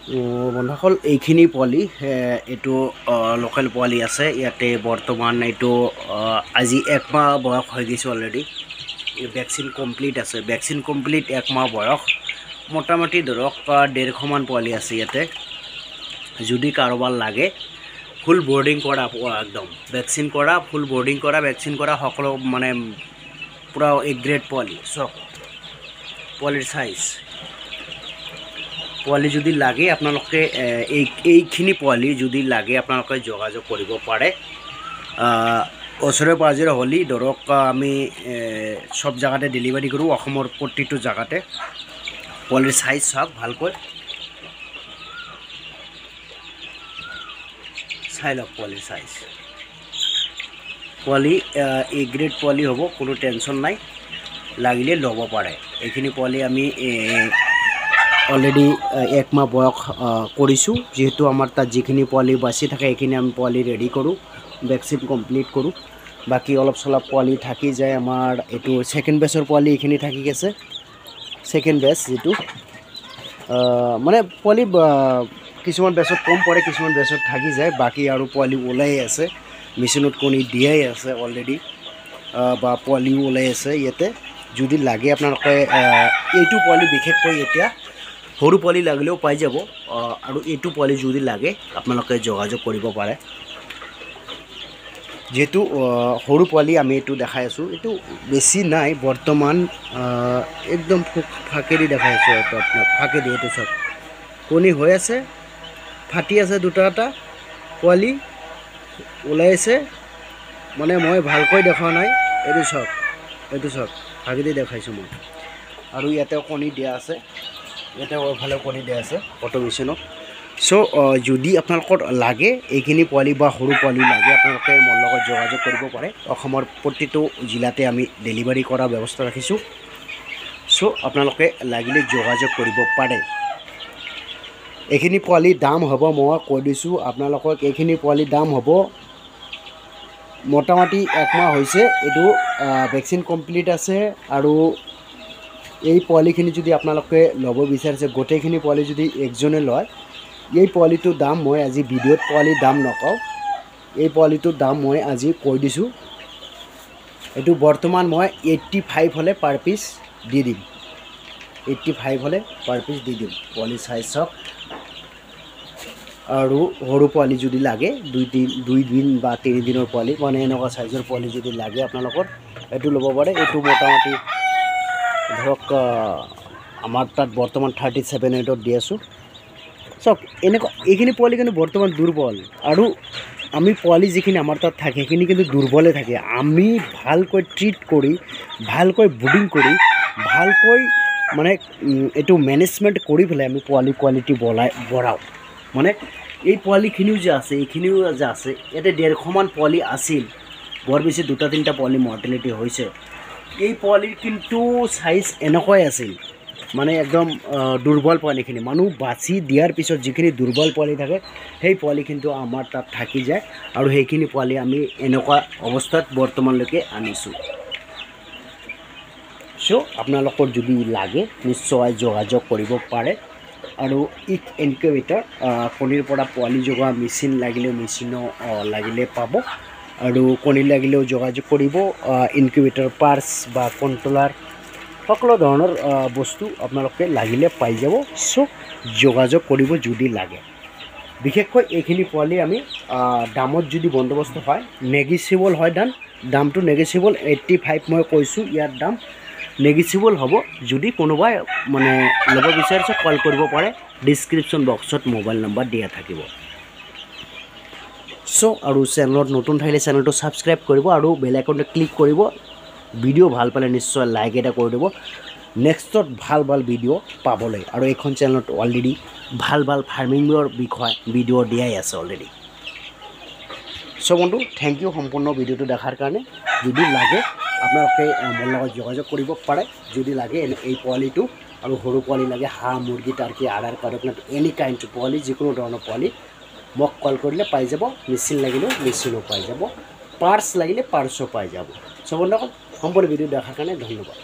বন্ধুসকল এইখিনি পোৱালি এইটো লোকেল পোৱালি আছে ইয়াতে বৰ্তমান এইটো আজি একমাহ বয়স হৈ গৈছে অলৰেডি ভেকচিন কমপ্লিট আছে ভেকচিন কমপ্লিট একমাহ বয়স মোটামুটি ধৰক 150 মান পোৱালি আছে ইয়াতে যদি কাৰোবাৰ লাগে ফুল বৰ্ডিং কৰা একদম ভেকচিন কৰা ফুল বৰ্ডিং কৰা ভেকচিন কৰা সকলো মানে পুৰা এক গ্ৰেড পোৱালি চক পোৱালিৰ সাইজ পোৱালি যদি লাগে আপোনালোকে এইখিনি পোৱালি যদি লাগে আপোনালোকে যোগাযোগ কৰিব পাৰে ওচৰে পাজৰে হলি ধৰক আমি সব জায়গাতে ডেলিভাৰি কৰোঁ অসমৰ প্ৰতিটো জায়গাতে পোৱালিৰ সাইজ চাওক ভালকৈ চাই লওক পোৱালিৰ সাইজ পোৱালি এ গ্ৰেড পোৱালি হ'ব কোনো টেনশ্যন নাই লাগিলে ল'ব পাৰে এইখিনি পোৱালি আমি অলৰেডি একমাহ বয়স কৰিছোঁ যেহেতু আমাৰ তাত যিখিনি পোৱালি বাচি থাকে এইখিনি আমি পোৱালি ৰেডি কৰোঁ ভেকচিন কমপ্লিট কৰোঁ বাকি অলপ চলপ পোৱালি থাকি যায় আমাৰ এইটো সেকেন্ড বেচৰ পোৱালি এইখিনি থাকি গেছে সেকেন্ড বেচ যেটো মানে পোৱালি কিছুমান বেচত কম পৰে কিছুমান বেচত থাকি যায় বাকি আৰু পোৱালি ওলাই আছে মেচিনত কণী দিয়াই আছে অলৰেডি বা পোৱালিও ওলাই আছে ইয়াতে যদি লাগে আপোনালোকে এইটো পোৱালি বিশেষকৈ এতিয়া সৰু পোৱালি লাগিলেও পাই যাব আৰু এইটো পোৱালি যদি লাগে আপোনালোকে যোগাযোগ কৰিব পাৰে যেহেতু সৰু পোৱালি আমি এইটো দেখাই আছোঁ এইটো বেছি নাই বৰ্তমান একদম ফাকেদি দেখাই আছোঁ এইটো আপোনাক ফাকেদি এইটো চব কণী হৈ আছে ফাটি আছে দুটা এটা পোৱালি ওলাই আছে মানে মই ভালকৈ দেখা নাই এইটো চব ফাকেদি দেখাইছোঁ মই আৰু ইয়াতে কণী দিয়া আছে ইয়াতে ভালে কণী দিয়া আছে অটো মেচিনত সো যদি আপোনালোকৰ লাগে এইখিনি পোৱালি বা সৰু পোৱালি লাগে আপোনালোকে মোৰ লগত যোগাযোগ কৰিব পাৰে অসমৰ প্ৰতিটো জিলাতে আমি ডেলিভাৰি কৰাৰ ব্যৱস্থা ৰাখিছোঁ সো আপোনালোকে লাগিলে যোগাযোগ কৰিব পাৰে এইখিনি পোৱালি দাম হ'ব মই কৈ দিছোঁ আপোনালোকক এইখিনি পোৱালি দাম হ'ব মোটামুটি একমাহ হৈছে এইটো ভেকচিন কমপ্লিট আছে আৰু এই পোৱালিখিনি যদি আপোনালোকে ল'ব বিচাৰিছে গোটেইখিনি পোৱালি যদি একজনে লয় এই পোৱালিটোৰ দাম মই আজি ভিডিঅ'ত পোৱালিৰ দাম নকওঁ এই পোৱালিটোৰ দাম মই আজি কৈ দিছোঁ এইটো বৰ্তমান মই 85 হলে পাৰ পিস দি দিম 85 হলে পাৰ পিস দি দিম পোৱালি সাইজ সব আৰু সৰু পোৱালি যদি লাগে 2 দিন বা 3 দিনৰ পোৱালি মানে এনেকুৱা সাইজৰ পোৱালি যদি লাগে আপোনালোকৰ এইটো ল'ব পাৰে এইটো মোটামুটি ধৰক আমাৰ তাত বৰ্তমান 37 দি আছোঁ সব এনেকুৱা এইখিনি পোৱালি কিন্তু বৰ্তমান দুৰ্বল আৰু আমি পোৱালি যিখিনি আমাৰ তাত থাকে সেইখিনি কিন্তু দুৰ্বলে থাকে আমি ভালকৈ ট্ৰিট কৰি ভালকৈ ব্ৰিডিং কৰি ভালকৈ মানে এইটো মেনেজমেন্ট কৰি পেলাই আমি পোৱালি কোৱালিটি বঢ়াও মানে এই পোৱালিখিনিও যে আছে এইখিনিও যে আছে ইয়াতে 150 মান পোৱালি আছিল বৰ বেছি 2-3টা পোৱালি মৰ্টেলিটি হৈছে এই পোৱালিৰ কিন্তু সাইজ এনেকৈ আছিল মানে একদম দুৰ্বল পোৱালিখিনি মানুহ বাছি দিয়াৰ পিছত যিখিনি দুৰ্বল পোৱালি থাকে সেই পোৱালি কিন্তু আমাৰ তাত থাকি যায় আৰু সেইখিনি পোৱালি আমি এনেকুৱা অৱস্থাত বৰ্তমানলৈকে আনিছোঁ সো আপোনালোকৰ যদি লাগে নিশ্চয় যোগাযোগ কৰিব পাৰে আৰু ইক ইনকিউবেটৰ কণীৰ পৰা পোৱালি জগোৱা মেচিন লাগিলে মেচিনো লাগিলে পাব আৰু কণী লাগিলেও যোগাযোগ কৰিব ইনকিউবেটৰ পাৰ্টস বা কন্ট্ৰোলাৰ সকলো ধৰণৰ বস্তু আপোনালোকে লাগিলে পাই যাব সো যোগাযোগ কৰিব যদি লাগে বিশেষকৈ এইখিনি পোৱালি আমি দামত যদি বন্দবস্ত হয় নেগেচিবল হয় দামটো নেগেচিবল 85 মই কৈছোঁ ইয়াৰ দাম নেগেচিবল হ'ব যদি কোনোবাই মানে ল'ব বিচাৰিছে কল কৰিব পাৰে ডেসক্ৰিপচন বক্সত মোবাইল নম্বৰ দিয়া থাকিব সো আৰু চেনেলত নতুন থাকিলে চেনেলটো সাবস্ক্ৰাইব কৰিব আৰু বেল আইকনটো ক্লিক কৰিব ভিডিও ভাল পালে নিশ্চয় লাইক এটা কৰি দিব নেক্সটত ভাল ভিডিও পাবলৈ আৰু এইখন চেনেলত অলৰেডি ভাল ফাৰ্মিংৰ বিষয় ভিডিও দিয়াই আছে অলৰেডি সো বন্ধু থ্যাংক ইউ সম্পূৰ্ণ ভিডিওটো দেখাৰ কাৰণে যদি লাগে আপোনালোকে মোৰ লগত যোগাযোগ কৰিব পাৰে যদি লাগে এই পোৱালিটো আৰু সৰু পোৱালি লাগে হাঁহ মুৰ্গী টাৰ্কি আদাৰ কাৰকনাথ এনি কাইণ্ড পোৱালি যিকোনো ধৰণৰ পোৱালি মোক কল কৰিলে পাই যাব মেচিন লাগিলেও মেচিনো পাই যাব পাৰ্টস লাগিলে পাৰ্টসও পাই যাব সো বন্ধুসকল সম্পূৰ্ণ ভিডিও দেখাৰ কাৰণে ধন্যবাদ